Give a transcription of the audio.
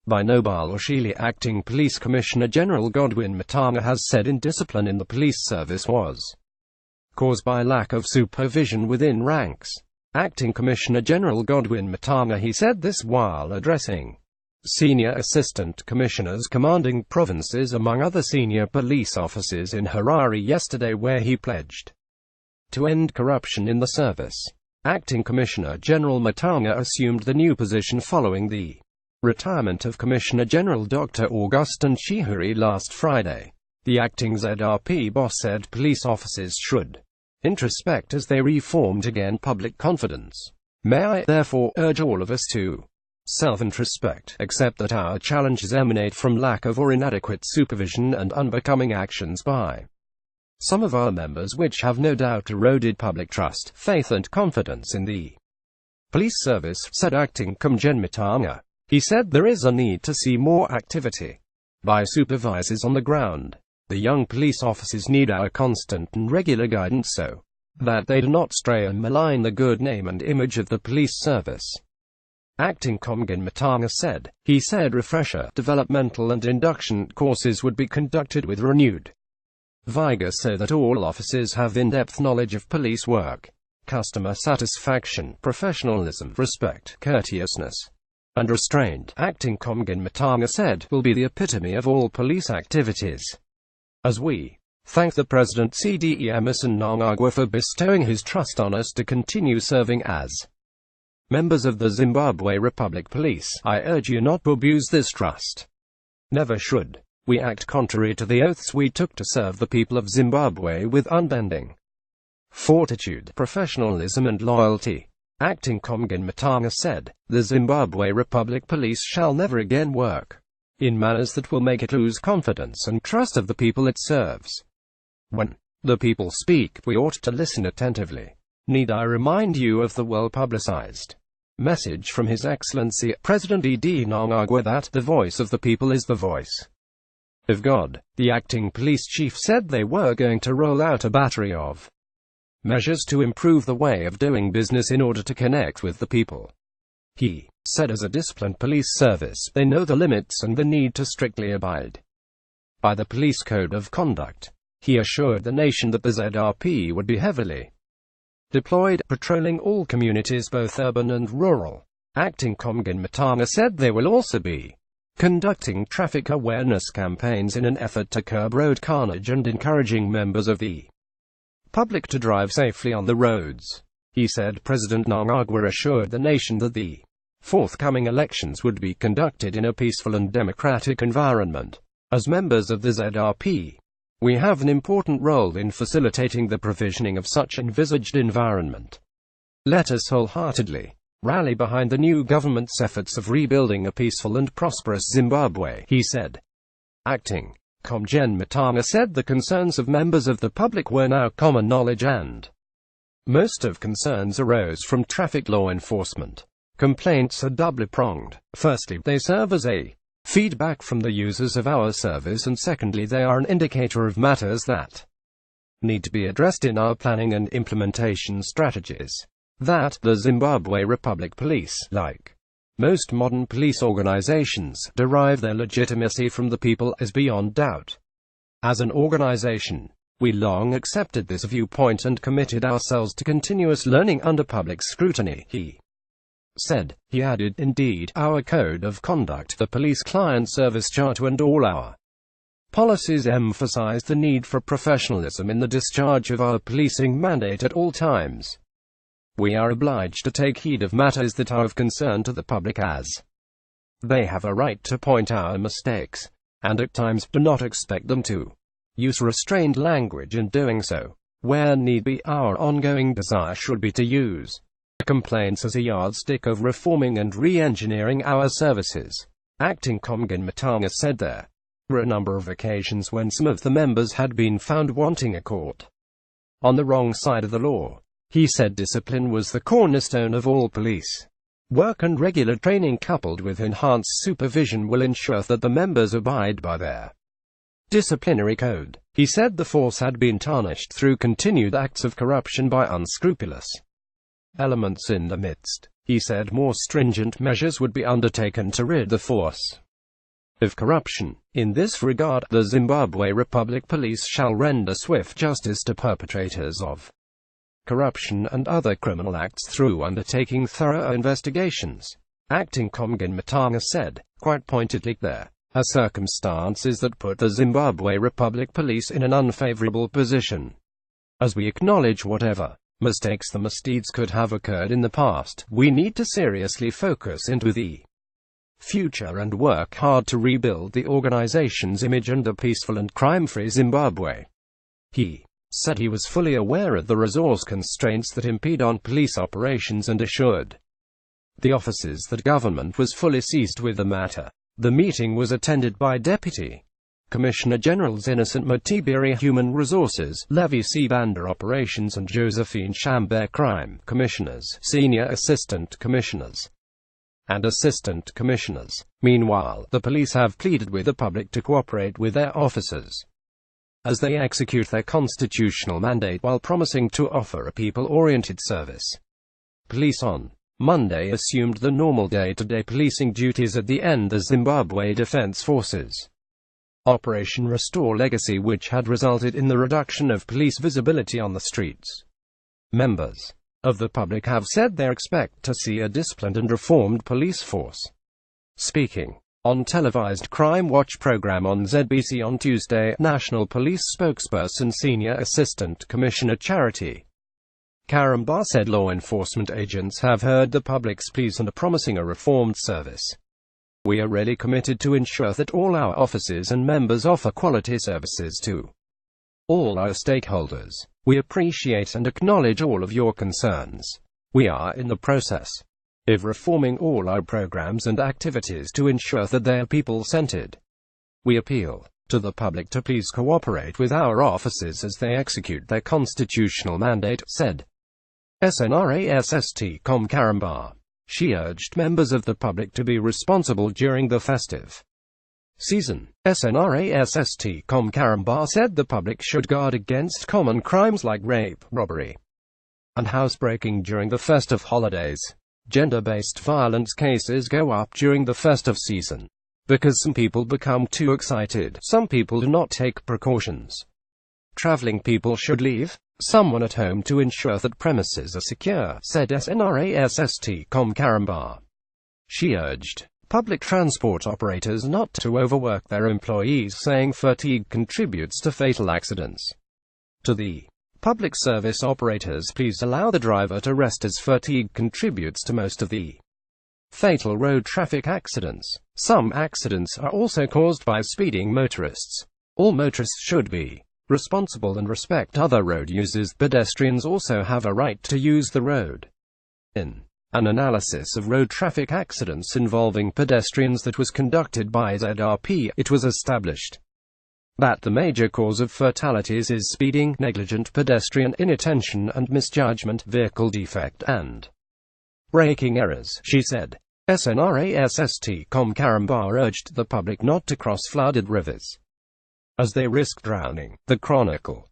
by Nobile Oshili. Acting Police Commissioner General Godwin Matanga has said indiscipline in the police service was caused by lack of supervision within ranks. Acting Commissioner General Godwin Matanga, he said this while addressing senior assistant commissioners commanding provinces among other senior police officers in Harare yesterday, where he pledged to end corruption in the service. Acting Commissioner General Matanga assumed the new position following the retirement of Commissioner General Dr. Augustin Chihuri last Friday. The acting ZRP boss said police officers should introspect as they reform to gain public confidence. May I therefore urge all of us to self-introspect, accept that our challenges emanate from lack of or inadequate supervision and unbecoming actions by some of our members, which have no doubt eroded public trust, faith and confidence in the police service, said Acting Com Gen Matanga. He said there is a need to see more activity by supervisors on the ground. The young police officers need our constant and regular guidance so that they do not stray and malign the good name and image of the police service. Acting Com Gen Matanga said. He said refresher, developmental and induction courses would be conducted with renewed vigor so that all officers have in-depth knowledge of police work, customer satisfaction, professionalism, respect, courteousness, and restraint. Acting Com Gen Matanga said, will be the epitome of all police activities. As we thank the President CDE Emerson Mnangagwa for bestowing his trust on us to continue serving as members of the Zimbabwe Republic Police, I urge you not to abuse this trust. Never should we act contrary to the oaths we took to serve the people of Zimbabwe with unbending fortitude, professionalism and loyalty. Acting Com Gen Matanga said, the Zimbabwe Republic Police shall never again work in manners that will make it lose confidence and trust of the people it serves. When the people speak, we ought to listen attentively. Need I remind you of the well-publicized message from His Excellency President E.D. Mnangagwa that the voice of the people is the voice of God? The acting police chief said they were going to roll out a battery of measures to improve the way of doing business in order to connect with the people. He said as a disciplined police service, they know the limits and the need to strictly abide by the police code of conduct. He assured the nation that the ZRP would be heavily deployed, patrolling all communities both urban and rural. Acting Com Gen Matanga said they will also be conducting traffic awareness campaigns in an effort to curb road carnage and encouraging members of the public to drive safely on the roads. He said President Mnangagwa assured the nation that the forthcoming elections would be conducted in a peaceful and democratic environment. As members of the ZRP, we have an important role in facilitating the provisioning of such envisaged environment. Let us wholeheartedly rally behind the new government's efforts of rebuilding a peaceful and prosperous Zimbabwe, he said. Acting Com Gen Matanga said the concerns of members of the public were now common knowledge and most of concerns arose from traffic law enforcement. Complaints are doubly pronged. Firstly, they serve as a feedback from the users of our service, and secondly, they are an indicator of matters that need to be addressed in our planning and implementation strategies. That the Zimbabwe Republic Police, like most modern police organizations, derive their legitimacy from the people is beyond doubt. As an organization, we long accepted this viewpoint and committed ourselves to continuous learning under public scrutiny, he said. He added, indeed, our code of conduct, the police client service charter and all our policies emphasize the need for professionalism in the discharge of our policing mandate at all times. We are obliged to take heed of matters that are of concern to the public, as they have a right to point out mistakes, and at times do not expect them to use restrained language in doing so. Where need be, our ongoing desire should be to use complaints as a yardstick of reforming and re-engineering our services. Acting Com Gen Matanga said there were a number of occasions when some of the members had been found wanting a court on the wrong side of the law. He said discipline was the cornerstone of all police work, and regular training coupled with enhanced supervision will ensure that the members abide by their disciplinary code. He said the force had been tarnished through continued acts of corruption by unscrupulous elements in the midst. He said more stringent measures would be undertaken to rid the force of corruption. In this regard, the Zimbabwe Republic Police shall render swift justice to perpetrators of corruption and other criminal acts through undertaking thorough investigations. Acting Comgen Matanga said, quite pointedly, there are circumstances that put the Zimbabwe Republic Police in an unfavorable position. As we acknowledge whatever mistakes the misdeeds could have occurred in the past, we need to seriously focus into the future and work hard to rebuild the organization's image and a peaceful and crime-free Zimbabwe. He said he was fully aware of the resource constraints that impede on police operations and assured the officers that government was fully seized with the matter. The meeting was attended by Deputy Commissioner Generals Innocent Motibiri Human Resources, Levi Sibanda Operations and Josephine Shambere Crime Commissioners, Senior Assistant Commissioners and Assistant Commissioners. Meanwhile, the police have pleaded with the public to cooperate with their officers as they execute their constitutional mandate while promising to offer a people-oriented service. Police on Monday assumed the normal day-to-day policing duties at the end of Zimbabwe Defense Forces Operation Restore Legacy, which had resulted in the reduction of police visibility on the streets. Members of the public have said they expect to see a disciplined and reformed police force. Speaking on televised Crime Watch program on ZBC on Tuesday, National Police spokesperson Senior Assistant Commissioner Charity Karamba said law enforcement agents have heard the public's pleas and are promising a reformed service. We are really committed to ensure that all our officers and members offer quality services to all our stakeholders. We appreciate and acknowledge all of your concerns. We are in the process of reforming all our programs and activities to ensure that they are people-centered. We appeal to the public to please cooperate with our officers as they execute their constitutional mandate, said SNRASST Com Karamba. She urged members of the public to be responsible during the festive season. SNRASST Com Karamba said the public should guard against common crimes like rape, robbery, and housebreaking during the festive holidays. Gender-based violence cases go up during the festive season because some people become too excited. Some people do not take precautions. Traveling people should leave someone at home to ensure that premises are secure, said SNRASST Com Karamba. She urged public transport operators not to overwork their employees, saying fatigue contributes to fatal accidents. To the public service operators, please allow the driver to rest as fatigue contributes to most of the fatal road traffic accidents. Some accidents are also caused by speeding motorists. All motorists should be responsible and respect other road users. Pedestrians also have a right to use the road. In an analysis of road traffic accidents involving pedestrians that was conducted by ZRP, it was established that the major cause of fatalities is speeding, negligent pedestrian inattention and misjudgment, vehicle defect, and braking errors, she said. SNRASST Com Karamba urged the public not to cross flooded rivers as they risk drowning. The Chronicle